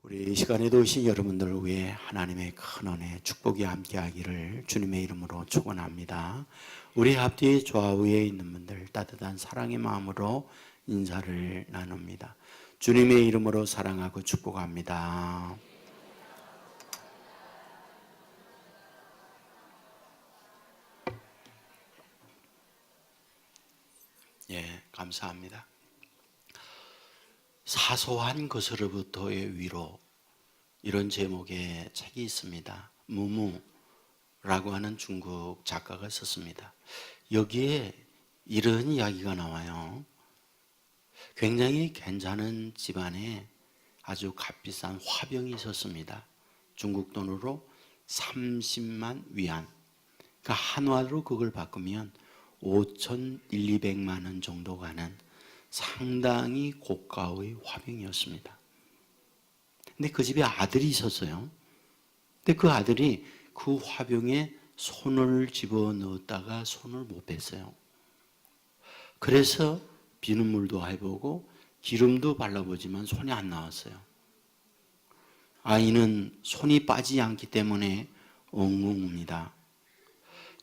우리 이 시간에도 오신 여러분들을 위해 하나님의 큰 은혜, 축복이 함께하기를 주님의 이름으로 축원합니다. 우리 앞뒤 좌우에 있는 분들 따뜻한 사랑의 마음으로 인사를 나눕니다. 주님의 이름으로 사랑하고 축복합니다. 감사합니다. 사소한 것으로부터의 위로, 이런 제목의 책이 있습니다. 무무라고 하는 중국 작가가 썼습니다. 여기에 이런 이야기가 나와요. 굉장히 괜찮은 집안에 아주 값비싼 화병이 있었습니다. 중국 돈으로 30만 위안, 그러니까 한화로 그걸 바꾸면 5,200만 원 정도 가는 상당히 고가의 화병이었습니다. 근데 그 집에 아들이 있었어요. 근데 그 아들이 그 화병에 손을 집어넣었다가 손을 못 뺐어요. 그래서 비눗물도 해보고 기름도 발라보지만 손이 안 나왔어요. 아이는 손이 빠지지 않기 때문에 엉엉웁니다.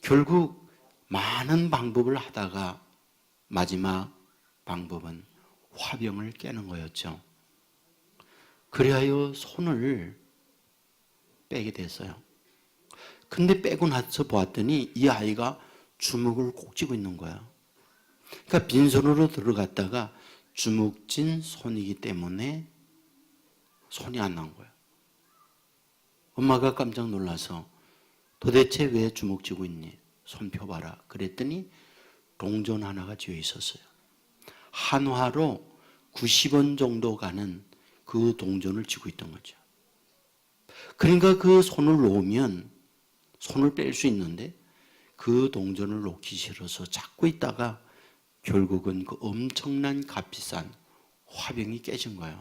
결국 많은 방법을 하다가 마지막 방법은 화병을 깨는 거였죠. 그리하여 손을 빼게 됐어요. 근데 빼고 나서 보았더니 이 아이가 주먹을 꼭 쥐고 있는 거예요. 그러니까 빈손으로 들어갔다가 주먹진 손이기 때문에 손이 안 나온 거예요. 엄마가 깜짝 놀라서 도대체 왜 주먹 쥐고 있니? 손 펴봐라. 그랬더니 동전 하나가 쥐어 있었어요. 한화로 90원 정도 가는 그 동전을 쥐고 있던 거죠. 그러니까 그 손을 놓으면 손을 뺄 수 있는데 그 동전을 놓기 싫어서 잡고 있다가 결국은 그 엄청난 값비싼 화병이 깨진 거예요.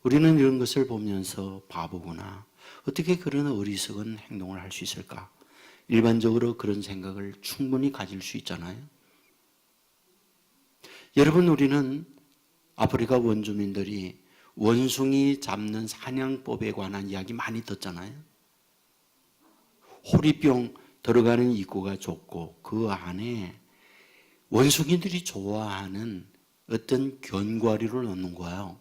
우리는 이런 것을 보면서 바보구나. 어떻게 그런 어리석은 행동을 할 수 있을까? 일반적으로 그런 생각을 충분히 가질 수 있잖아요. 여러분, 우리는 아프리카 원주민들이 원숭이 잡는 사냥법에 관한 이야기 많이 듣잖아요. 호리병 들어가는 입구가 좁고 그 안에 원숭이들이 좋아하는 어떤 견과류를 넣는 거예요.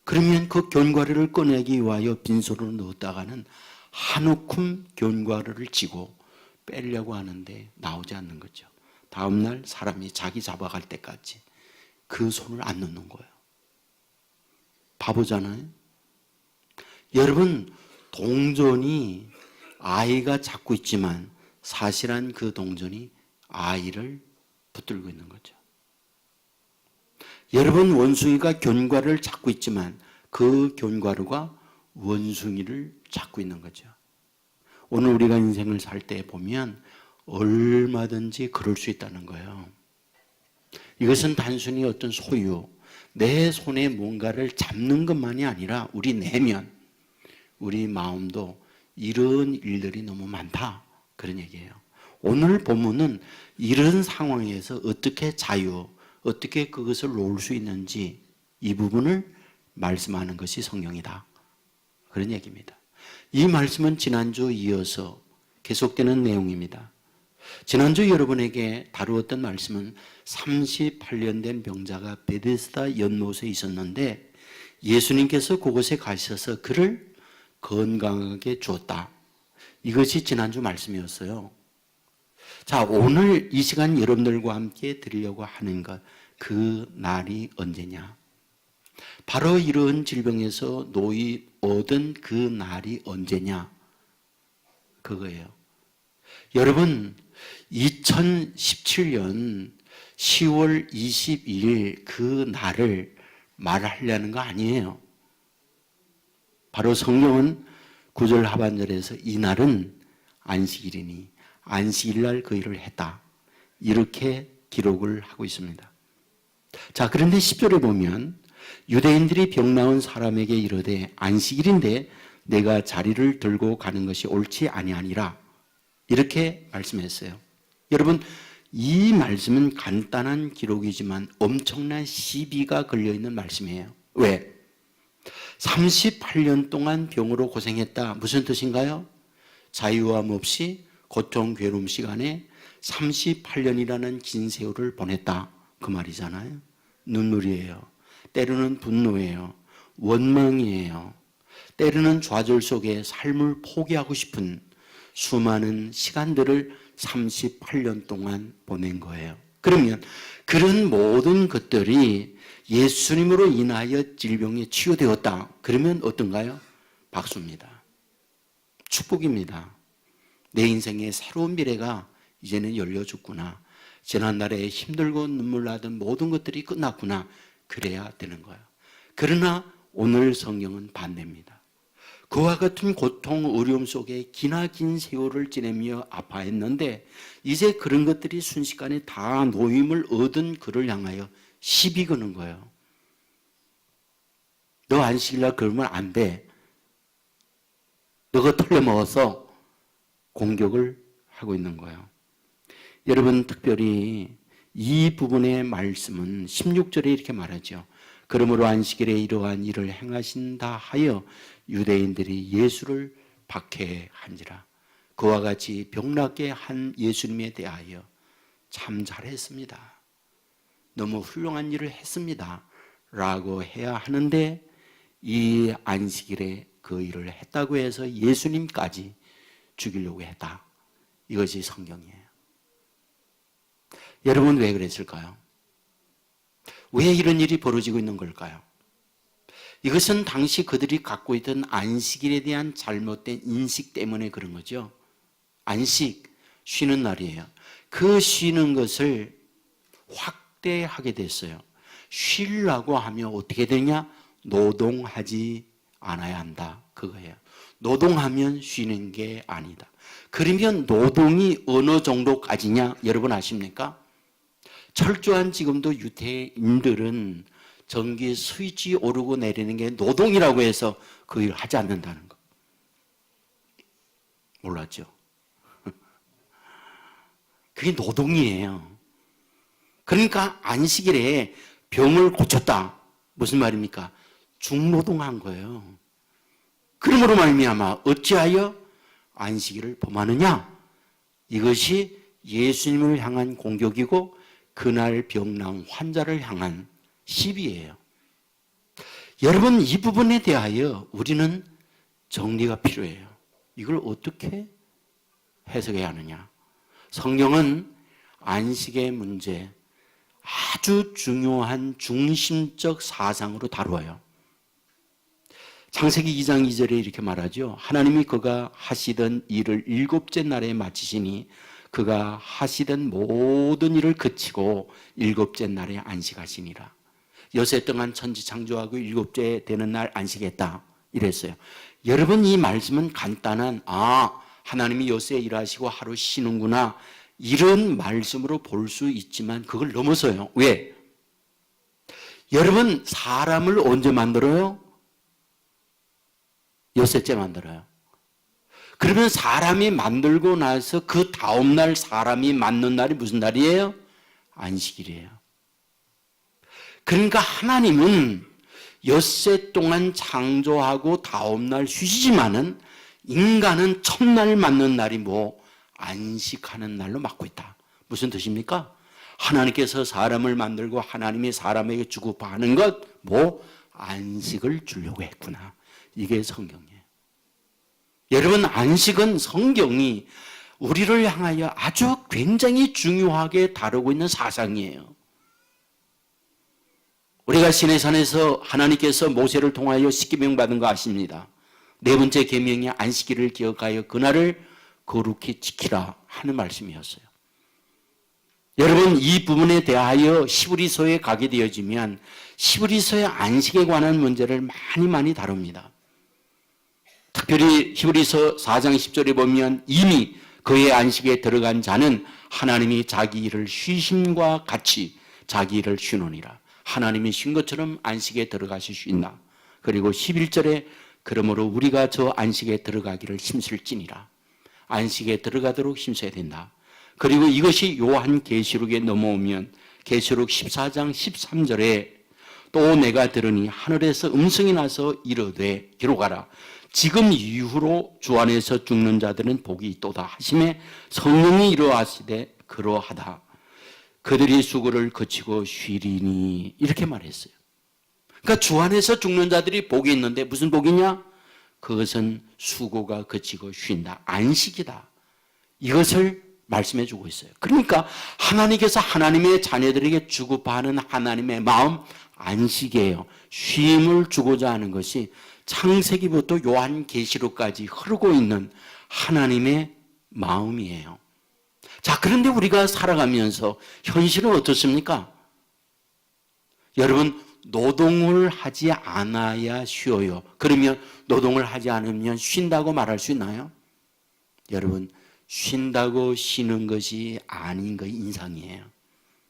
그러면 그 견과류를 꺼내기 위하여 빈손으로 넣었다가는 한 움큼 견과류를 쥐고 빼려고 하는데 나오지 않는 거죠. 다음날 사람이 자기 잡아갈 때까지 그 손을 안 넣는 거예요. 바보잖아요. 여러분, 동전이 아이가 잡고 있지만 사실은 그 동전이 아이를 붙들고 있는 거죠. 여러분, 원숭이가 견과류를 잡고 있지만 그 견과류가 원숭이를 잡고 있는 거죠. 오늘 우리가 인생을 살 때 보면 얼마든지 그럴 수 있다는 거예요. 이것은 단순히 어떤 소유, 내 손에 뭔가를 잡는 것만이 아니라 우리 내면, 우리 마음도 이런 일들이 너무 많다, 그런 얘기예요. 오늘 본문은 이런 상황에서 어떻게 어떻게 그것을 놓을 수 있는지 이 부분을 말씀하는 것이 성경이다, 그런 얘기입니다. 이 말씀은 지난주 이어서 계속되는 내용입니다. 지난주 여러분에게 다루었던 말씀은 38년 된 병자가 베데스다 연못에 있었는데 예수님께서 그곳에 가셔서 그를 건강하게 주었다. 이것이 지난주 말씀이었어요. 자, 오늘 이 시간 여러분들과 함께 드리려고 하는 것, 그 날이 언제냐? 바로 이런 질병에서 노임 얻은 그 날이 언제냐? 그거예요. 여러분, 2017년 10월 22일 그 날을 말하려는 거 아니에요. 바로 성경은 9절 하반절에서 이 날은 안식일이니 안식일날 그 일을 했다, 이렇게 기록을 하고 있습니다. 자, 그런데 10절에 보면 유대인들이 병 나은 사람에게 이르되 안식일인데 내가 자리를 들고 가는 것이 옳지 아니하니라, 이렇게 말씀했어요. 여러분, 이 말씀은 간단한 기록이지만 엄청난 시비가 걸려있는 말씀이에요. 왜? 38년 동안 병으로 고생했다. 무슨 뜻인가요? 자유함 없이 고통, 괴로움 시간에 38년이라는 긴 세월을 보냈다. 그 말이잖아요. 눈물이에요. 때로는 분노예요. 원망이에요. 때로는 좌절 속에 삶을 포기하고 싶은 수많은 시간들을 38년 동안 보낸 거예요. 그러면 그런 모든 것들이 예수님으로 인하여 질병에 치유되었다. 그러면 어떤가요? 박수입니다. 축복입니다. 내 인생의 새로운 미래가 이제는 열려졌구나. 지난날에 힘들고 눈물 나던 모든 것들이 끝났구나. 그래야 되는 거예요. 그러나 오늘 성경은 반대입니다. 그와 같은 고통, 어려움 속에 기나긴 세월을 지내며 아파했는데 이제 그런 것들이 순식간에 다 노임을 얻은 그를 향하여 시비 거는 거예요. 너 안식일날 그러면 안 돼. 너가 털려먹어서 공격을 하고 있는 거예요. 여러분, 특별히 이 부분의 말씀은 16절에 이렇게 말하죠. 그러므로 안식일에 이러한 일을 행하신다 하여 유대인들이 예수를 박해한지라. 그와 같이 병낫게 한 예수님에 대하여 참 잘했습니다. 너무 훌륭한 일을 했습니다. 라고 해야 하는데 이 안식일에 그 일을 했다고 해서 예수님까지 죽이려고 했다. 이것이 성경이에요. 여러분, 왜 그랬을까요? 왜 이런 일이 벌어지고 있는 걸까요? 이것은 당시 그들이 갖고 있던 안식일에 대한 잘못된 인식 때문에 그런 거죠. 안식, 쉬는 날이에요. 그 쉬는 것을 확대하게 됐어요. 쉬려고 하면 어떻게 되냐? 노동하지 않아야 한다. 그거예요. 노동하면 쉬는 게 아니다. 그러면 노동이 어느 정도까지냐? 여러분 아십니까? 철저한 지금도 유대인들은 전기 스위치 오르고 내리는 게 노동이라고 해서 그 일을 하지 않는다는 거. 몰랐죠? 그게 노동이에요. 그러니까 안식일에 병을 고쳤다. 무슨 말입니까? 중노동한 거예요. 그러므로 말미암아 어찌하여 안식일을 범하느냐? 이것이 예수님을 향한 공격이고 그날 병난 환자를 향한 시비예요. 여러분, 이 부분에 대하여 우리는 정리가 필요해요. 이걸 어떻게 해석해야 하느냐? 성경은 안식의 문제 아주 중요한 중심적 사상으로 다루어요. 창세기 2장 2절에 이렇게 말하죠. 하나님이 그가 하시던 일을 일곱째 날에 마치시니 그가 하시던 모든 일을 그치고 일곱째 날에 안식하시니라. 여세 동안 천지 창조하고 일곱째 되는 날 안식했다. 이랬어요. 여러분, 이 말씀은 간단한 하나님이 여세 일하시고 하루 쉬는구나 이런 말씀으로 볼 수 있지만 그걸 넘어서요. 왜? 여러분, 사람을 언제 만들어요? 여섯째 만들어요. 그러면 사람이 만들고 나서 그 다음날 사람이 맞는 날이 무슨 날이에요? 안식일이에요. 그러니까 하나님은 엿새 동안 창조하고 다음날 쉬시지만은 인간은 첫날 맞는 날이 안식하는 날로 맡고 있다. 무슨 뜻입니까? 하나님께서 사람을 만들고 하나님이 사람에게 주고 하는 것 안식을 주려고 했구나. 이게 성경이에요. 여러분, 안식은 성경이 우리를 향하여 아주 굉장히 중요하게 다루고 있는 사상이에요. 우리가 시내산에서 하나님께서 모세를 통하여 십계명 받은 거 아십니다. 네 번째 계명이 안식일을 기억하여 그날을 거룩히 지키라 하는 말씀이었어요. 여러분, 이 부분에 대하여 히브리서에 가게 되어지면 히브리서의 안식에 관한 문제를 많이 다룹니다. 특별히 히브리서 4장 10절에 보면 이미 그의 안식에 들어간 자는 하나님이 자기 일을 쉬심과 같이 자기 일을 쉬노니라. 하나님이 쉰 것처럼 안식에 들어가시 쉰다. 그리고 11절에 그러므로 우리가 저 안식에 들어가기를 힘쓸지니라. 안식에 들어가도록 힘써야 된다. 그리고 이것이 요한 계시록에 넘어오면 계시록 14장 13절에 또 내가 들으니 하늘에서 음성이 나서 이르되 기록하라. 지금 이후로 주 안에서 죽는 자들은 복이 있도다 하심에 성령이 이르하시되 그러하다. 그들이 수고를 거치고 쉬리니 이렇게 말했어요. 그러니까 주 안에서 죽는 자들이 복이 있는데 무슨 복이냐? 그것은 수고가 거치고 쉰다. 안식이다. 이것을 말씀해 주고 있어요. 그러니까 하나님께서 하나님의 자녀들에게 주고 파는 하나님의 마음, 안식이에요. 쉼을 주고자 하는 것이 창세기부터 요한계시록까지 흐르고 있는 하나님의 마음이에요. 자, 그런데 우리가 살아가면서 현실은 어떻습니까? 여러분, 노동을 하지 않아야 쉬어요. 그러면 노동을 하지 않으면 쉰다고 말할 수 있나요? 여러분, 쉰다고 쉬는 것이 아닌 거 인상이에요.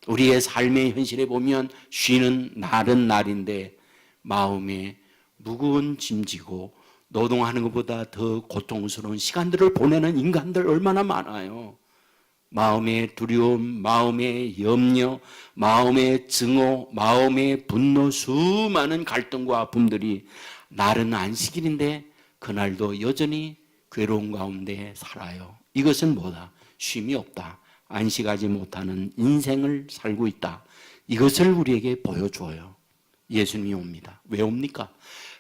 우리의 삶의 현실에 보면 쉬는 날은 날인데 마음에 무거운 짐지고 노동하는 것보다 더 고통스러운 시간들을 보내는 인간들 얼마나 많아요. 마음의 두려움, 마음의 염려, 마음의 증오, 마음의 분노, 수많은 갈등과 아픔들이 날은 안식일인데 그날도 여전히 괴로운 가운데 살아요. 이것은 뭐다? 쉼이 없다. 안식하지 못하는 인생을 살고 있다. 이것을 우리에게 보여줘요. 예수님이 옵니다. 왜 옵니까?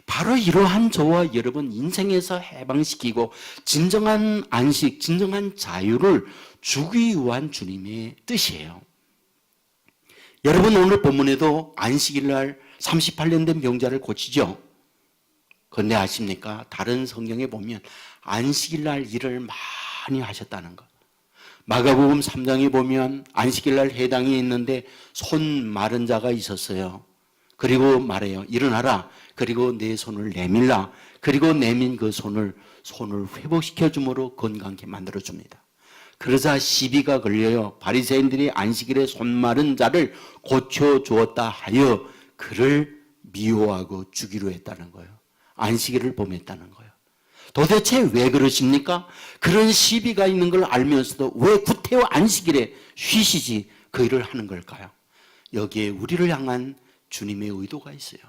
바로 이러한 저와 여러분 인생에서 해방시키고 진정한 안식, 진정한 자유를 주기 위한 주님의 뜻이에요. 여러분 오늘 본문에도 안식일 날 38년 된 병자를 고치죠. 그런데 아십니까? 다른 성경에 보면 안식일 날 일을 많이 하셨다는 것. 마가복음 3장에 보면 안식일 날 회당이 있는데 손 마른 자가 있었어요. 그리고 말해요. 일어나라. 그리고 내 손을 내밀라. 그리고 내민 그 손을 회복시켜 줌으로 건강하게 만들어 줍니다. 그러자 시비가 걸려요. 바리새인들이 안식일에 손 마른 자를 고쳐 주었다 하여 그를 미워하고 죽이려 했다는 거예요. 안식일을 범했다는 거예요. 도대체 왜 그러십니까? 그런 시비가 있는 걸 알면서도 왜 구태여 안식일에 쉬시지 그 일을 하는 걸까요? 여기에 우리를 향한 주님의 의도가 있어요.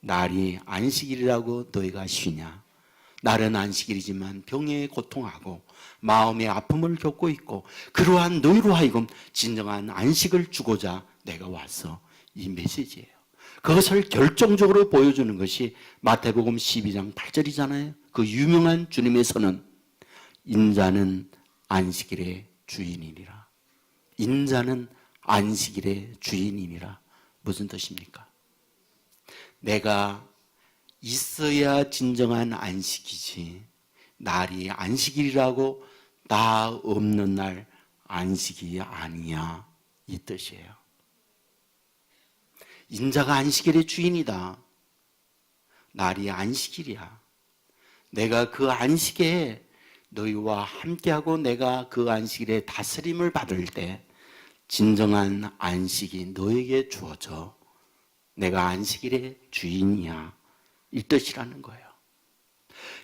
날이 안식일이라고 너희가 쉬냐? 날은 안식일이지만 병에 고통하고 마음의 아픔을 겪고 있고 그러한 너희로 하여금 진정한 안식을 주고자 내가 왔어. 이 메시지예요. 그것을 결정적으로 보여주는 것이 마태복음 12장 8절이잖아요. 그 유명한 주님의 선언. 인자는 안식일의 주인이니라. 인자는 안식일의 주인이니라. 무슨 뜻입니까? 내가 있어야 진정한 안식이지 날이 안식일이라고 나 없는 날 안식이 아니야 이 뜻이에요. 인자가 안식일의 주인이다. 날이 안식일이야. 내가 그 안식에 너희와 함께하고 내가 그 안식일에 다스림을 받을 때 진정한 안식이 너에게 주어져. 내가 안식일의 주인이야. 이 뜻이라는 거예요.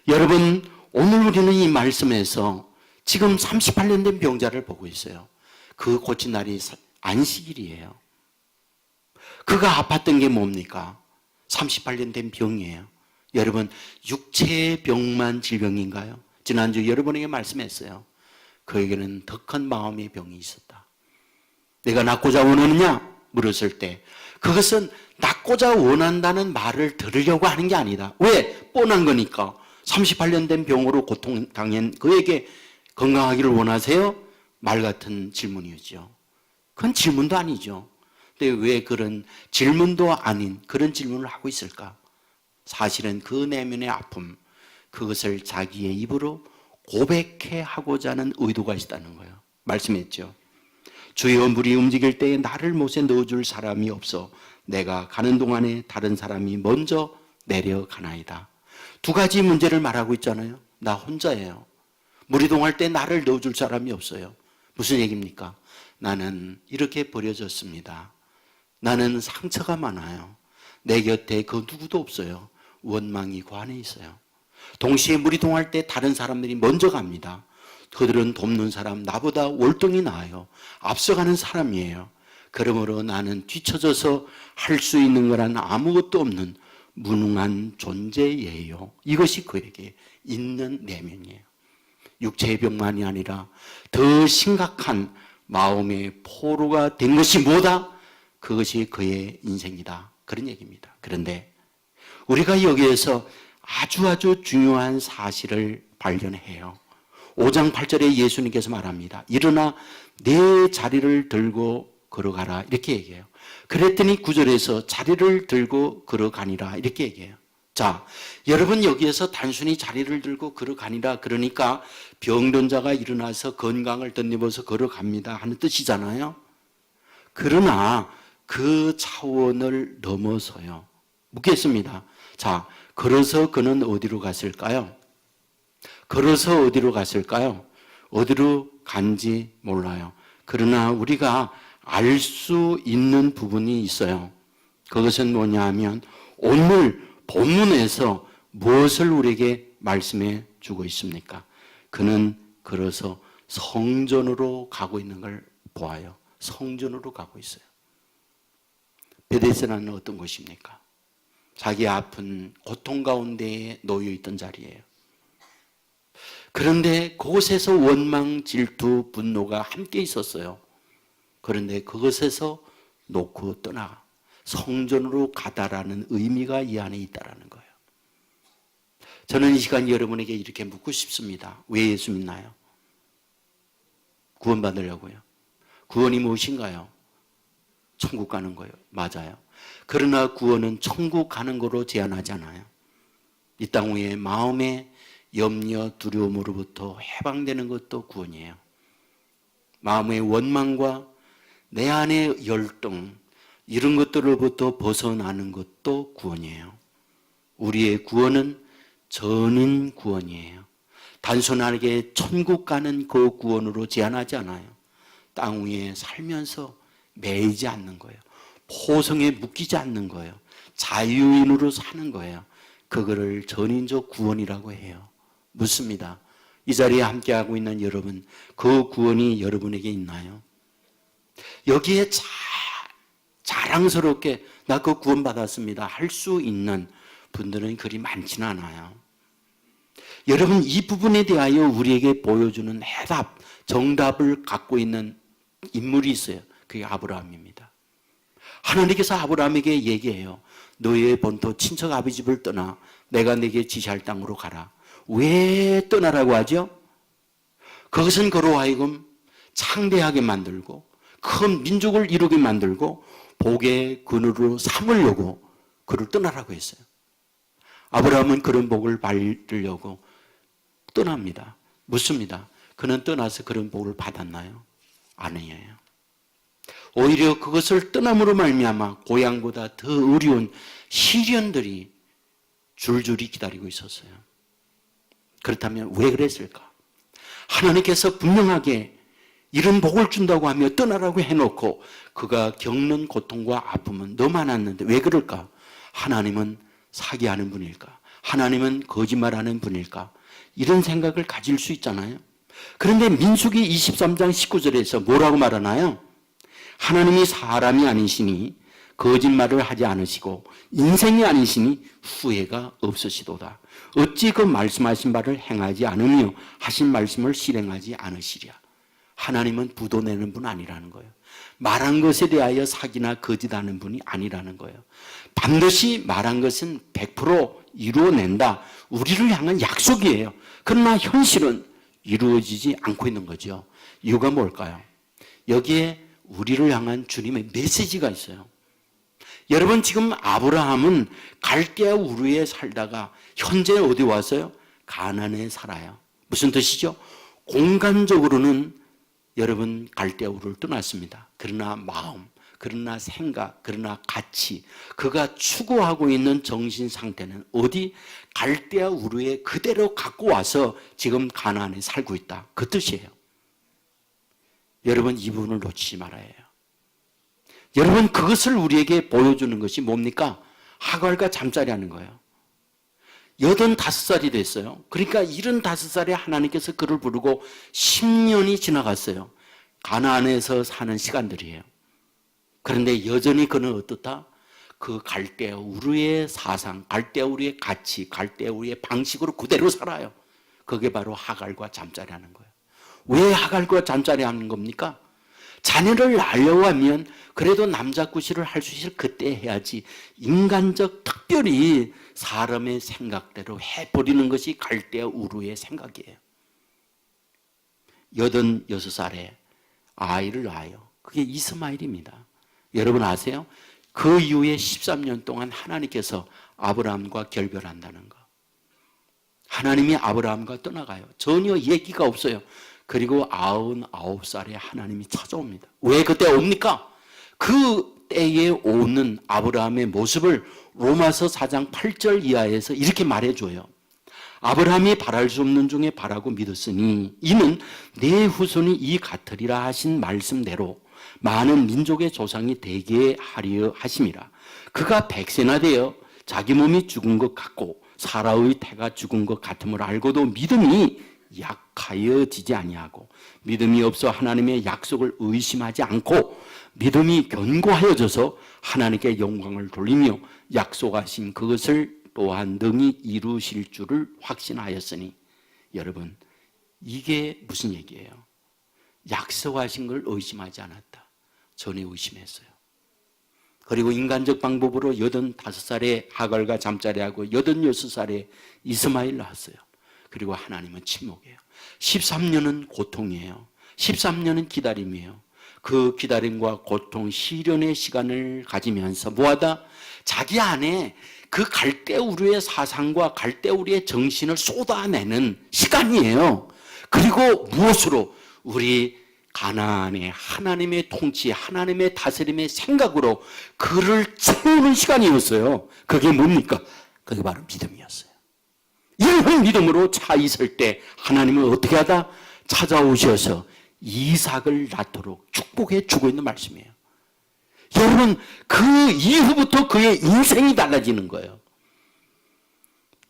여러분, 오늘 우리는 이 말씀에서 지금 38년 된 병자를 보고 있어요. 그 고친 날이 안식일이에요. 그가 아팠던 게 뭡니까? 38년 된 병이에요. 여러분, 육체의 병만 질병인가요? 지난주 여러분에게 말씀했어요. 그에게는 더 큰 마음의 병이 있었다. 내가 낫고자 원하느냐? 물었을 때 그것은 낫고자 원한다는 말을 들으려고 하는 게 아니다. 왜? 뻔한 거니까. 38년 된 병으로 고통당한 그에게 건강하기를 원하세요? 말 같은 질문이었죠. 그건 질문도 아니죠. 근데 왜 그런 질문도 아닌 그런 질문을 하고 있을까? 사실은 그 내면의 아픔, 그것을 자기의 입으로 고백해 하고자 하는 의도가 있다는 거예요. 말씀했죠. 주의 물이 움직일 때에 나를 못에 넣어줄 사람이 없어 내가 가는 동안에 다른 사람이 먼저 내려가나이다. 두 가지 문제를 말하고 있잖아요. 나 혼자예요. 물이 동할 때 나를 넣어줄 사람이 없어요. 무슨 얘기입니까? 나는 이렇게 버려졌습니다. 나는 상처가 많아요. 내 곁에 그 누구도 없어요. 원망이 그 안에 있어요. 동시에 물이 동할 때 다른 사람들이 먼저 갑니다. 그들은 돕는 사람, 나보다 월등히 나아요. 앞서가는 사람이에요. 그러므로 나는 뒤처져서 할 수 있는 거란 아무것도 없는 무능한 존재예요. 이것이 그에게 있는 내면이에요. 육체의 병만이 아니라 더 심각한 마음의 포로가 된 것이 뭐다? 그것이 그의 인생이다. 그런 얘기입니다. 그런데 우리가 여기에서 아주 중요한 사실을 발견해요. 5장 8절에 예수님께서 말합니다. 일어나 내 자리를 들고 걸어가라 이렇게 얘기해요. 그랬더니 9절에서 자리를 들고 걸어가니라 이렇게 얘기해요. 자, 여러분 여기에서 단순히 자리를 들고 걸어가니라 그러니까 병든 자가 일어나서 건강을 덧입어서 걸어갑니다 하는 뜻이잖아요. 그러나 그 차원을 넘어서요. 묻겠습니다. 자, 걸어서 그는 어디로 갔을까요? 걸어서 어디로 갔을까요? 어디로 간지 몰라요. 그러나 우리가 알 수 있는 부분이 있어요. 그것은 뭐냐 하면 오늘 본문에서 무엇을 우리에게 말씀해 주고 있습니까? 그는 걸어서 성전으로 가고 있는 걸 보아요. 성전으로 가고 있어요. 베데스다는 어떤 곳입니까? 자기 아픈 고통 가운데에 놓여 있던 자리예요. 그런데 그곳에서 원망, 질투, 분노가 함께 있었어요. 그런데 그것에서 놓고 떠나 성전으로 가다라는 의미가 이 안에 있다라는 거예요. 저는 이 시간 여러분에게 이렇게 묻고 싶습니다. 왜 예수 믿나요? 구원받으려고요. 구원이 무엇인가요? 천국 가는 거예요. 맞아요. 그러나 구원은 천국 가는 거로 제한하지 않아요. 이 땅 위에 마음의 염려, 두려움으로부터 해방되는 것도 구원이에요. 마음의 원망과 내 안의 열등, 이런 것들로부터 벗어나는 것도 구원이에요. 우리의 구원은 전인 구원이에요. 단순하게 천국 가는 그 구원으로 제한하지 않아요. 땅 위에 살면서 매이지 않는 거예요. 포성에 묶이지 않는 거예요. 자유인으로 사는 거예요. 그거를 전인적 구원이라고 해요. 묻습니다. 이 자리에 함께하고 있는 여러분, 그 구원이 여러분에게 있나요? 여기에 자랑스럽게 나 그 구원 받았습니다 할 수 있는 분들은 그리 많지는 않아요. 여러분, 이 부분에 대하여 우리에게 보여주는 해답, 정답을 갖고 있는 인물이 있어요. 그게 아브라함입니다. 하나님께서 아브라함에게 얘기해요. 너의 본토 친척 아비 집을 떠나 내가 네게 지시할 땅으로 가라. 왜 떠나라고 하죠? 그것은 그로 하여금 창대하게 만들고 큰 민족을 이루게 만들고 복의 근원으로 삼으려고 그를 떠나라고 했어요. 아브라함은 그런 복을 받으려고 떠납니다. 묻습니다. 그는 떠나서 그런 복을 받았나요? 아니에요. 오히려 그것을 떠남으로 말미암아 고향보다 더 어려운 시련들이 줄줄이 기다리고 있었어요. 그렇다면 왜 그랬을까? 하나님께서 분명하게 이런 복을 준다고 하며 떠나라고 해놓고 그가 겪는 고통과 아픔은 너무 많았는데 왜 그럴까? 하나님은 사기하는 분일까? 하나님은 거짓말하는 분일까? 이런 생각을 가질 수 있잖아요. 그런데 민수기 23장 19절에서 뭐라고 말하나요? 하나님이 사람이 아니시니 거짓말을 하지 않으시고 인생이 아니시니 후회가 없으시도다. 어찌 그 말씀하신 바를 행하지 않으며 하신 말씀을 실행하지 않으시랴. 하나님은 부도 내는 분 아니라는 거예요. 말한 것에 대하여 사기나 거짓하는 분이 아니라는 거예요. 반드시 말한 것은 100% 이루어낸다. 우리를 향한 약속이에요. 그러나 현실은 이루어지지 않고 있는 거죠. 이유가 뭘까요? 여기에 우리를 향한 주님의 메시지가 있어요. 여러분, 지금 아브라함은 갈대아 우르에 살다가 현재 어디 왔어요? 가나안에 살아요. 무슨 뜻이죠? 공간적으로는 여러분 갈대아 우르를 떠났습니다. 그러나 마음, 그러나 생각, 그러나 가치, 그가 추구하고 있는 정신 상태는 어디? 갈대아 우르에 그대로 갖고 와서 지금 가나안에 살고 있다. 그 뜻이에요. 여러분, 이 부분을 놓치지 말아야 해요. 여러분, 그것을 우리에게 보여주는 것이 뭡니까? 하갈과 잠자리 하는 거예요. 85살이 됐어요. 그러니까 75살에 하나님께서 그를 부르고 10년이 지나갔어요. 가나안에서 사는 시간들이에요. 그런데 여전히 그는 어떻다? 그 갈대아 우르의 사상, 갈대아 우르의 가치, 갈대아 우르의 방식으로 그대로 살아요. 그게 바로 하갈과 잠자리하는 거예요. 왜 하갈과 잠자리하는 겁니까? 자녀를 낳으려면 그래도 남자 구실을 할 수 있을 그때 해야지, 인간적 특별히 사람의 생각대로 해버리는 것이 갈대아 우르의 생각이에요. 86살에 아이를 낳아요. 그게 이스마엘입니다. 여러분 아세요? 그 이후에 13년 동안 하나님께서 아브라함과 결별한다는 거. 하나님이 아브라함과 떠나가요. 전혀 얘기가 없어요. 그리고 99살에 하나님이 찾아옵니다. 왜 그때 옵니까? 그 때에 오는 아브라함의 모습을 로마서 4장 8절 이하에서 이렇게 말해줘요. 아브라함이 바랄 수 없는 중에 바라고 믿었으니 이는 내 후손이 이 같으리라 하신 말씀대로 많은 민족의 조상이 되게 하려 하심이라. 그가 100세나 되어 자기 몸이 죽은 것 같고 사라의 태가 죽은 것 같음을 알고도 믿음이 약하여지지 아니하고 믿음이 없어 하나님의 약속을 의심하지 않고 믿음이 견고하여져서 하나님께 영광을 돌리며 약속하신 그것을 또한 능히 이루실 줄을 확신하였으니. 여러분, 이게 무슨 얘기예요? 약속하신 걸 의심하지 않았다. 전에 의심했어요. 그리고 인간적 방법으로 85살에 하갈과 잠자리하고 86살에 이스마엘 낳았어요. 그리고 하나님은 침묵이에요. 13년은 고통이에요. 13년은 기다림이에요. 그 기다림과 고통, 시련의 시간을 가지면서 뭐하다? 자기 안에 그 갈대우르의 사상과 갈대우르의 정신을 쏟아내는 시간이에요. 그리고 무엇으로? 우리 가나안의 하나님의 통치, 하나님의 다스림의 생각으로 그를 채우는 시간이었어요. 그게 뭡니까? 그게 바로 믿음이었어요. 이런 믿음으로 차 있을 때 하나님은 어떻게 하다? 찾아오셔서 이삭을 낳도록 축복해 주고 있는 말씀이에요. 여러분, 그 이후부터 그의 인생이 달라지는 거예요.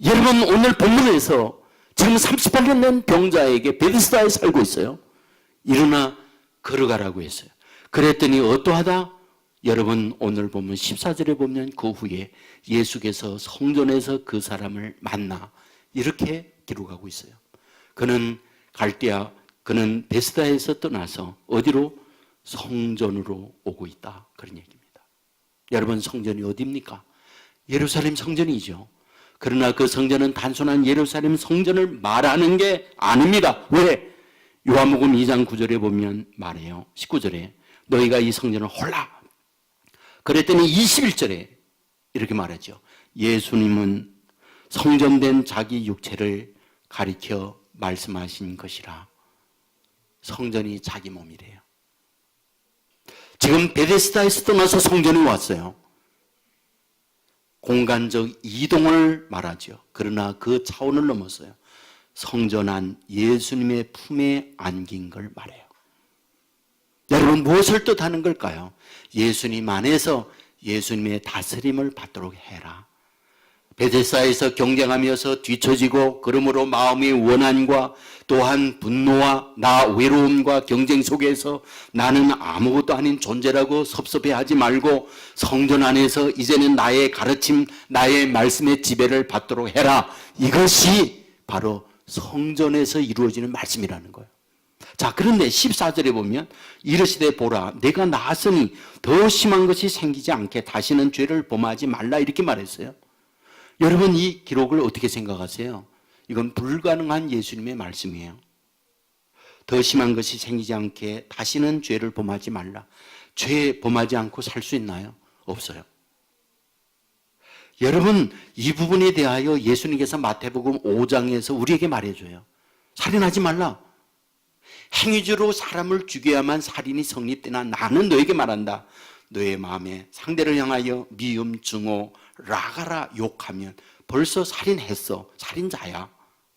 여러분, 오늘 본문에서 지금 38년 된 병자에게 베드스다에 살고 있어요. 일어나 걸어가라고 했어요. 그랬더니 어떠하다? 여러분, 오늘 보면 14절에 보면 그 후에 예수께서 성전에서 그 사람을 만나 이렇게 기록하고 있어요. 그는 그는 베스다에서 떠나서 어디로? 성전으로 오고 있다. 그런 얘기입니다. 여러분, 성전이 어디입니까? 예루살렘 성전이죠. 그러나 그 성전은 단순한 예루살렘 성전을 말하는 게 아닙니다. 왜? 요한복음 2장 9절에 보면 말해요. 19절에 너희가 이 성전을 홀라. 그랬더니 21절에 이렇게 말하죠. 예수님은 성전된 자기 육체를 가리켜 말씀하신 것이라. 성전이 자기 몸이래요. 지금 베데스다에서 떠나서 성전에 왔어요. 공간적 이동을 말하죠. 그러나 그 차원을 넘었어요. 성전 안 예수님의 품에 안긴 걸 말해요. 여러분, 무엇을 뜻하는 걸까요? 예수님 안에서 예수님의 다스림을 받도록 해라. 베데스다에서 경쟁하면서 뒤처지고 그러므로 마음의 원한과 또한 분노와 나 외로움과 경쟁 속에서 나는 아무것도 아닌 존재라고 섭섭해하지 말고 성전 안에서 이제는 나의 가르침, 나의 말씀의 지배를 받도록 해라. 이것이 바로 성전에서 이루어지는 말씀이라는 거예요. 자, 그런데 14절에 보면 이르시되 보라 내가 나았으니 더 심한 것이 생기지 않게 다시는 죄를 범하지 말라 이렇게 말했어요. 여러분, 이 기록을 어떻게 생각하세요? 이건 불가능한 예수님의 말씀이에요. 더 심한 것이 생기지 않게 다시는 죄를 범하지 말라. 죄 범하지 않고 살 수 있나요? 없어요. 여러분, 이 부분에 대하여 예수님께서 마태복음 5장에서 우리에게 말해줘요. 살인하지 말라. 행위적으로 사람을 죽여야만 살인이 성립되나 나는 너에게 말한다. 너의 마음에 상대를 향하여 미움, 증오, 라가라 욕하면 벌써 살인했어. 살인자야.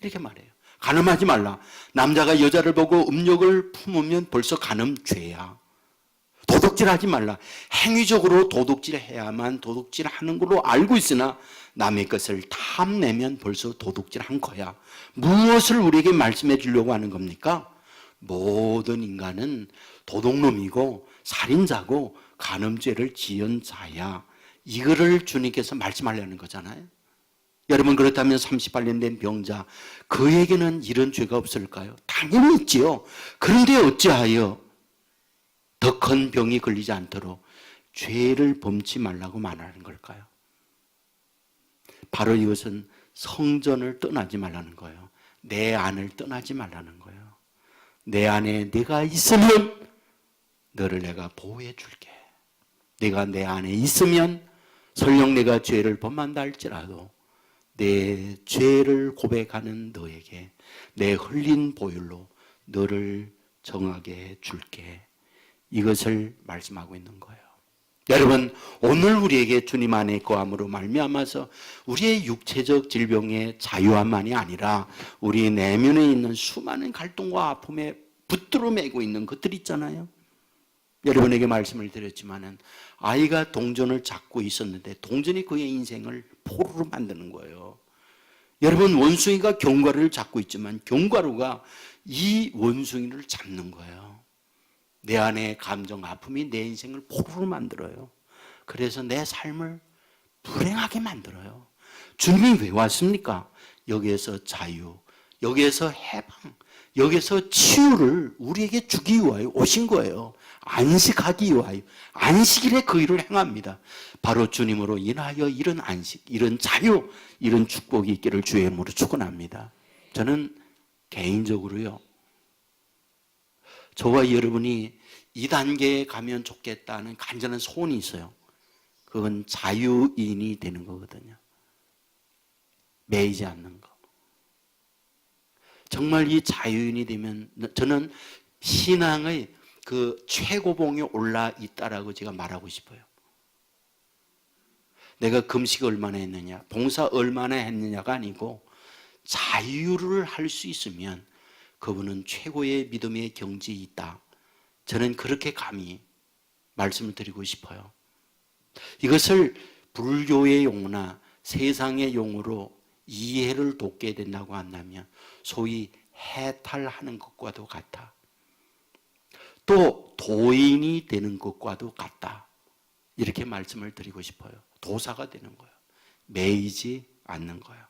이렇게 말해요. 간음하지 말라. 남자가 여자를 보고 음욕을 품으면 벌써 간음죄야. 도둑질하지 말라. 행위적으로 도둑질해야만 도둑질하는 걸로 알고 있으나 남의 것을 탐내면 벌써 도둑질한 거야. 무엇을 우리에게 말씀해 주려고 하는 겁니까? 모든 인간은 도둑놈이고 살인자고 간음죄를 지은 자야. 이거를 주님께서 말씀하려는 거잖아요. 여러분, 그렇다면 38년 된 병자, 그에게는 이런 죄가 없을까요? 당연히 있지요. 그런데 어찌하여 더 큰 병이 걸리지 않도록 죄를 범치 말라고 말하는 걸까요? 바로 이것은 성전을 떠나지 말라는 거예요. 내 안을 떠나지 말라는 거예요. 내 안에 내가 있으면 너를 내가 보호해 줄게. 내가 내 안에 있으면 설령 내가 죄를 범한다 할지라도 내 죄를 고백하는 너에게 내 흘린 보혈로 너를 정하게 줄게. 이것을 말씀하고 있는 거예요. 여러분, 오늘 우리에게 주님 안에 거함으로 말미암아서 우리의 육체적 질병의 자유함만이 아니라 우리 내면에 있는 수많은 갈등과 아픔에 붙들어 매고 있는 것들 있잖아요. 여러분에게 말씀을 드렸지만은 아이가 동전을 잡고 있었는데 동전이 그의 인생을 포로로 만드는 거예요. 여러분, 원숭이가 견과류를 잡고 있지만 견과류가 이 원숭이를 잡는 거예요. 내 안에 감정 아픔이 내 인생을 포로로 만들어요. 그래서 내 삶을 불행하게 만들어요. 주님이 왜 왔습니까? 여기에서 자유, 여기에서 해방, 여기에서 치유를 우리에게 주기 위하여 오신 거예요. 안식하기 위하여. 안식일에 그 일을 행합니다. 바로 주님으로 인하여 이런 안식, 이런 자유, 이런 축복이 있기를 주의 이름으로 축원합니다. 저는 개인적으로요, 저와 여러분이 이 단계에 가면 좋겠다는 간절한 소원이 있어요. 그건 자유인이 되는 거거든요. 매이지 않는 거. 정말 이 자유인이 되면 저는 신앙의 그 최고봉에 올라 있다라고 제가 말하고 싶어요. 내가 금식 얼마나 했느냐, 봉사 얼마나 했느냐가 아니고 자유를 할 수 있으면 그분은 최고의 믿음의 경지에 있다. 저는 그렇게 감히 말씀을 드리고 싶어요. 이것을 불교의 용어나 세상의 용어로 이해를 돕게 된다고 한다면 소위 해탈하는 것과도 같다. 또 도인이 되는 것과도 같다. 이렇게 말씀을 드리고 싶어요. 도사가 되는 거예요. 매이지 않는 거예요.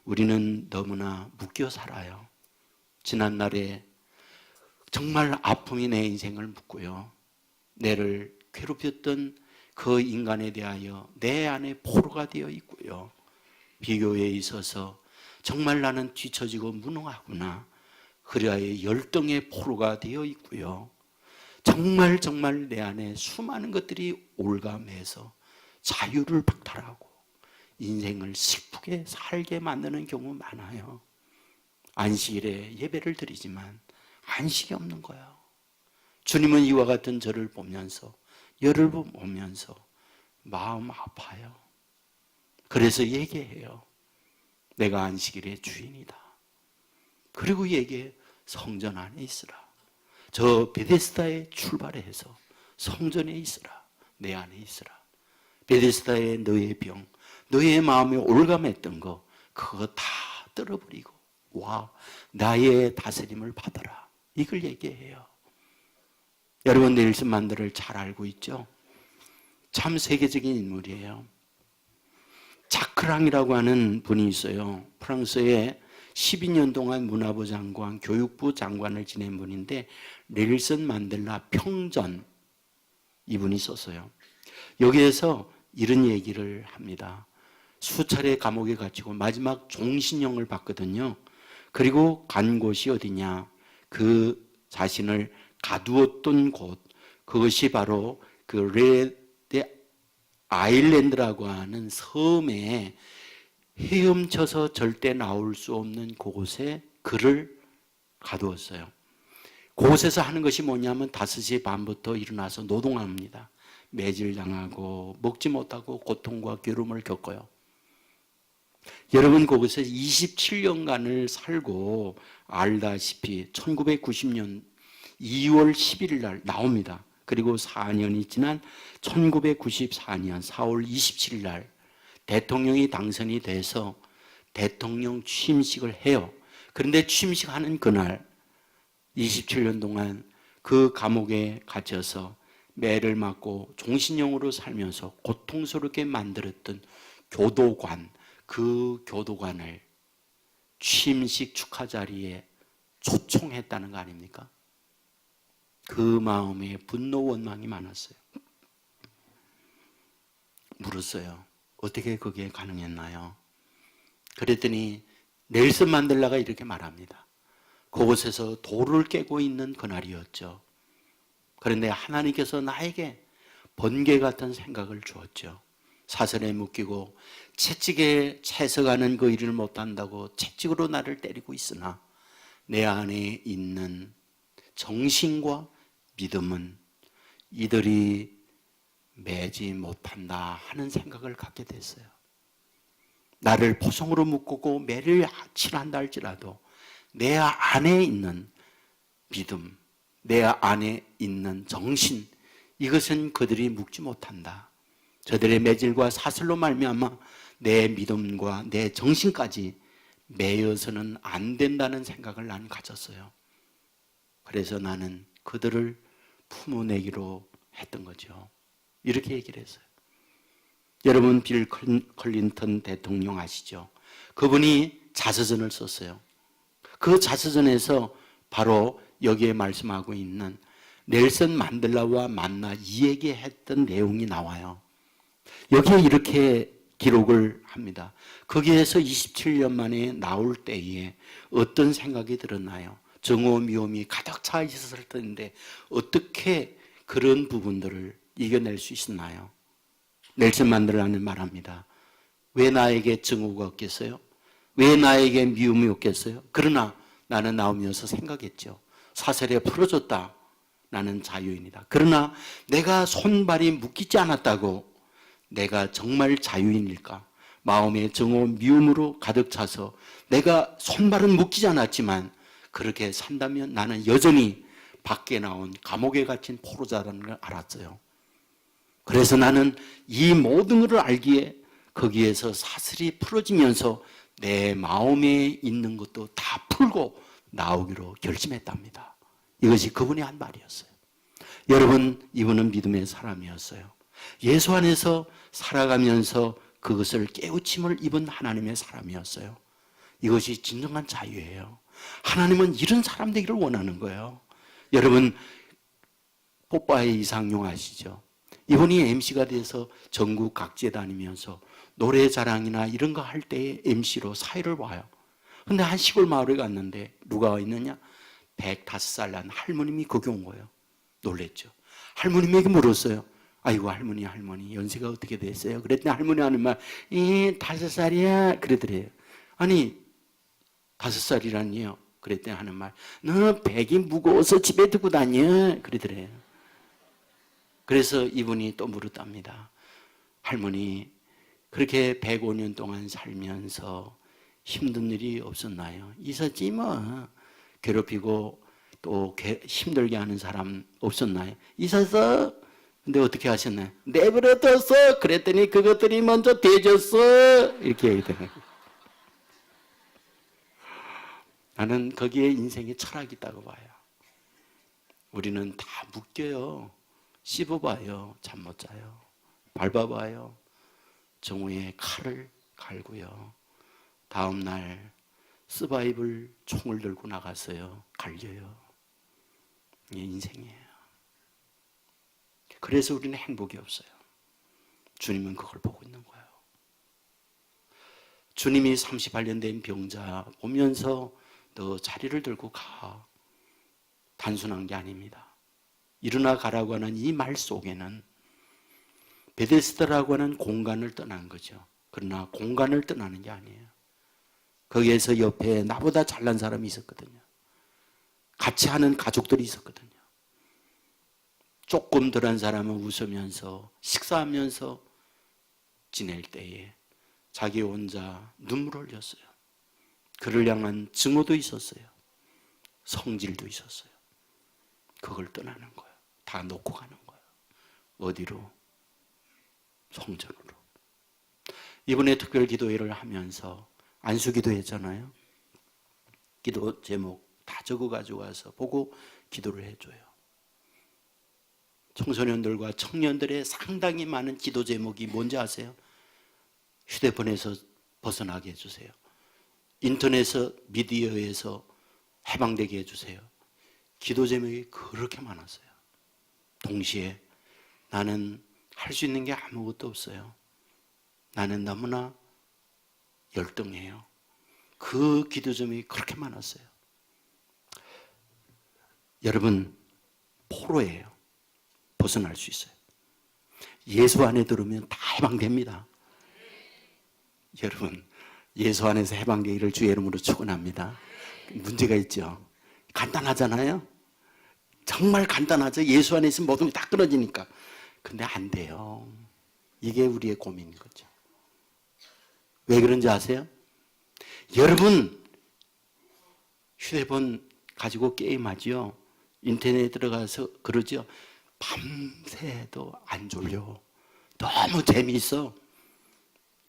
우리는 너무나 묶여 살아요. 지난날에 정말 아픔이 내 인생을 묶고요, 내를 괴롭혔던 그 인간에 대하여 내 안에 포로가 되어 있고요, 비교에 있어서 정말 나는 뒤처지고 무능하구나, 그리하여 열등의 포로가 되어 있고요, 정말 내 안에 수많은 것들이 올가매서 자유를 박탈하고 인생을 슬프게 살게 만드는 경우 많아요. 안식일에 예배를 드리지만 안식이 없는 거예요. 주님은 이와 같은 저를 보면서, 열을 보면서 마음 아파요. 그래서 얘기해요. 내가 안식일의 주인이다. 그리고 얘기해, 성전 안에 있으라. 저 베데스다에 출발해서 성전에 있으라. 내 안에 있으라. 베데스다에 너의 병, 너의 마음에 올감했던 거, 그거 다 떨어버리고 와, 나의 다스림을 받아라. 이걸 얘기해요. 여러분, 넬슨 만델을 잘 알고 있죠? 참 세계적인 인물이에요. 자크랑이라고 하는 분이 있어요. 프랑스에 12년 동안 문화부 장관, 교육부 장관을 지낸 분인데 넬슨 만델라 평전, 이분이 썼어요. 여기에서 이런 얘기를 합니다. 수차례 감옥에 갇히고 마지막 종신형을 받거든요. 그리고 간 곳이 어디냐, 그 자신을 가두었던 곳, 그것이 바로 그 레드 아일랜드라고 하는 섬에 헤엄쳐서 절대 나올 수 없는 그곳에 그를 가두었어요. 그곳에서 하는 것이 뭐냐면 5시 반부터 일어나서 노동합니다. 매질당하고 먹지 못하고 고통과 괴로움을 겪어요. 여러분, 그곳에 27년간을 살고 알다시피 1990년 2월 11일 날 나옵니다. 그리고 4년이 지난 1994년 4월 27일 날 대통령이 당선이 돼서 대통령 취임식을 해요. 그런데 취임식하는 그날 27년 동안 그 감옥에 갇혀서 매를 맞고 종신형으로 살면서 고통스럽게 만들었던 교도관, 그 교도관을 취임식 축하 자리에 초청했다는 거 아닙니까? 그 마음에 분노 원망이 많았어요. 물었어요. 어떻게 그게 가능했나요? 그랬더니 넬슨 만델라가 이렇게 말합니다. 그곳에서 돌을 깨고 있는 그날이었죠. 그런데 하나님께서 나에게 번개 같은 생각을 주었죠. 사슬에 묶이고 채찍에 채서가는 그 일을 못한다고 채찍으로 나를 때리고 있으나 내 안에 있는 정신과 믿음은 이들이 매지 못한다 하는 생각을 갖게 됐어요. 나를 포성으로 묶고 매를 칠한다 할지라도 내 안에 있는 믿음, 내 안에 있는 정신, 이것은 그들이 묶지 못한다. 저들의 매질과 사슬로 말미암아 내 믿음과 내 정신까지 매여서는 안 된다는 생각을 난 가졌어요. 그래서 나는 그들을 품어내기로 했던 거죠. 이렇게 얘기를 했어요. 여러분 빌 클린턴 대통령 아시죠? 그분이 자서전을 썼어요. 그 자서전에서 바로 여기에 말씀하고 있는 넬슨 만델라와 만나 이야기했던 내용이 나와요. 여기에 이렇게 기록을 합니다. 거기에서 27년 만에 나올 때에 어떤 생각이 들었나요? 정오미움이 가득 차 있었을 텐데 어떻게 그런 부분들을 이겨낼 수 있었나요? 넬슨 만델라는 말합니다. 왜 나에게 증오가 없겠어요? 왜 나에게 미움이 없겠어요? 그러나 나는 나오면서 생각했죠. 사슬에 풀어줬다. 나는 자유인이다. 그러나 내가 손발이 묶이지 않았다고 내가 정말 자유인일까? 마음의 증오, 미움으로 가득 차서 내가 손발은 묶이지 않았지만 그렇게 산다면 나는 여전히 밖에 나온 감옥에 갇힌 포로자라는 걸 알았어요. 그래서 나는 이 모든 것을 알기에 거기에서 사슬이 풀어지면서 내 마음에 있는 것도 다 풀고 나오기로 결심했답니다. 이것이 그분이 한 말이었어요. 여러분, 이분은 믿음의 사람이었어요. 예수 안에서 살아가면서 그것을 깨우침을 입은 하나님의 사람이었어요. 이것이 진정한 자유예요. 하나님은 이런 사람 되기를 원하는 거예요. 여러분, 뽀빠의 이상용 아시죠? 이분이 MC가 돼서 전국 각지에 다니면서 노래 자랑이나 이런 거 할 때에 MC로 사회를 와요. 근데 한 시골 마을에 갔는데 누가 와 있느냐? 105살 난 할머님이 거기 온 거예요. 놀랬죠. 할머님에게 물었어요. 아이고 할머니 연세가 어떻게 됐어요? 그랬더니 할머니 하는 말 5살이야 그러더래요. 아니 5살이라니요? 그랬더니 하는 말 너 백이 무거워서 집에 두고 다녀 그러더래요. 그래서 이분이 또 물었답니다. 할머니 그렇게 105년 동안 살면서 힘든 일이 없었나요? 있었지 뭐. 괴롭히고 또 힘들게 하는 사람 없었나요? 있었어. 근데 어떻게 하셨나요? 내버려뒀어. 그랬더니 그것들이 먼저 대줬어. 이렇게 얘기해요. 나는 거기에 인생의 철학이 있다고 봐요. 우리는 다 묶여요. 씹어봐요. 잠 못 자요. 밟아봐요. 정오에 칼을 갈고요. 다음날 서바이벌 총을 들고 나갔어요. 갈려요. 이게 인생이에요. 그래서 우리는 행복이 없어요. 주님은 그걸 보고 있는 거예요. 주님이 38년 된 병자 보면서 너 자리를 들고 가. 단순한 게 아닙니다. 일어나 가라고 하는 이 말 속에는 베데스다라고 하는 공간을 떠난 거죠. 그러나 공간을 떠나는 게 아니에요. 거기에서 옆에 나보다 잘난 사람이 있었거든요. 같이 하는 가족들이 있었거든요. 조금 덜한 사람은 웃으면서 식사하면서 지낼 때에 자기 혼자 눈물을 흘렸어요. 그를 향한 증오도 있었어요. 성질도 있었어요. 그걸 떠나는 거예요. 다 놓고 가는 거예요. 어디로? 성전으로. 이번에 특별 기도회를 하면서 안수기도 했잖아요. 기도 제목 다 적어가지고 와서 보고 기도를 해줘요. 청소년들과 청년들의 상당히 많은 기도 제목이 뭔지 아세요? 휴대폰에서 벗어나게 해주세요. 인터넷 미디어에서 해방되게 해주세요. 기도 제목이 그렇게 많았어요. 동시에 나는 할 수 있는 게 아무것도 없어요. 나는 너무나 열등해요. 그 기도 제목이 그렇게 많았어요. 여러분, 포로예요. 벗어날 수 있어요. 예수 안에 들어오면 다 해방됩니다. 여러분, 예수 안에서 해방되기를 주의 이름으로 축원합니다. 문제가 있죠. 간단하잖아요. 정말 간단하죠. 예수 안에 있으면 모든 게 다 끊어지니까. 근데 안 돼요. 이게 우리의 고민인 거죠. 왜 그런지 아세요? 여러분, 휴대폰 가지고 게임하죠. 인터넷에 들어가서 그러죠. 밤새도 안 졸려. 너무 재미있어.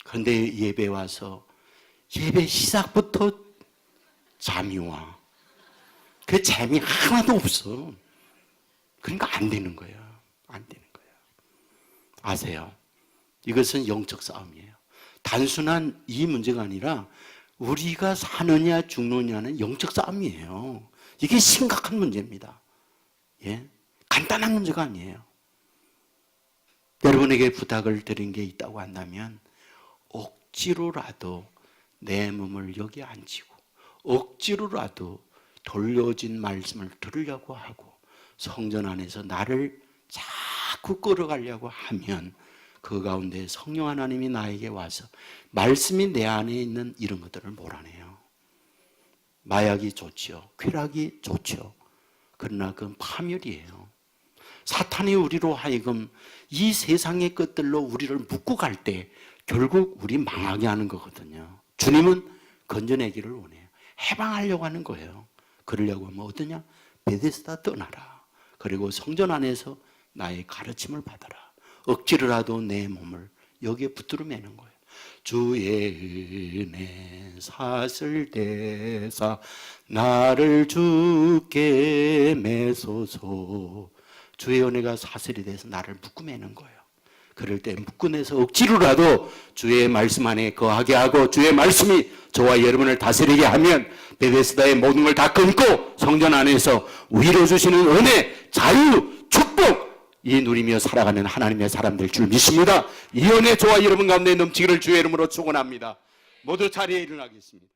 그런데 예배 와서 예배 시작부터 잠이 와. 그 재미 하나도 없어. 그러니까 안 되는 거예요. 안 되는 거예요. 아세요? 이것은 영적 싸움이에요. 단순한 이 문제가 아니라 우리가 사느냐 죽느냐는 영적 싸움이에요. 이게 심각한 문제입니다. 예? 간단한 문제가 아니에요. 여러분에게 부탁을 드린 게 있다고 한다면 억지로라도 내 몸을 여기 앉히고 억지로라도 돌려진 말씀을 들으려고 하고 성전 안에서 나를 자꾸 끌어가려고 하면 그 가운데 성령 하나님이 나에게 와서 말씀이 내 안에 있는 이런 것들을 몰아내요. 마약이 좋죠. 쾌락이 좋죠. 그러나 그건 파멸이에요. 사탄이 우리로 하여금 이 세상의 것들로 우리를 묶고 갈 때 결국 우리 망하게 하는 거거든요. 주님은 건져내기를 원해요. 해방하려고 하는 거예요. 그러려고 하면 어떠냐? 베데스다 떠나라. 그리고 성전 안에서 나의 가르침을 받아라. 억지로라도 내 몸을 여기에 붙들어 매는 거예요. 주의 은혜 사슬 대사 나를 주께 매소서. 주의 은혜가 사슬이 돼서 나를 묶어매는 거예요. 그럴 때 묶어내서 억지로라도 주의 말씀 안에 거하게 하고 주의 말씀이 저와 여러분을 다스리게 하면 베데스다의 모든 걸 다 끊고 성전 안에서 위로 주시는 은혜, 자유, 축복 이 누리며 살아가는 하나님의 사람들 줄 믿습니다. 이 은혜 저와 여러분 가운데 넘치기를 주의 이름으로 축원합니다. 모두 자리에 일어나겠습니다.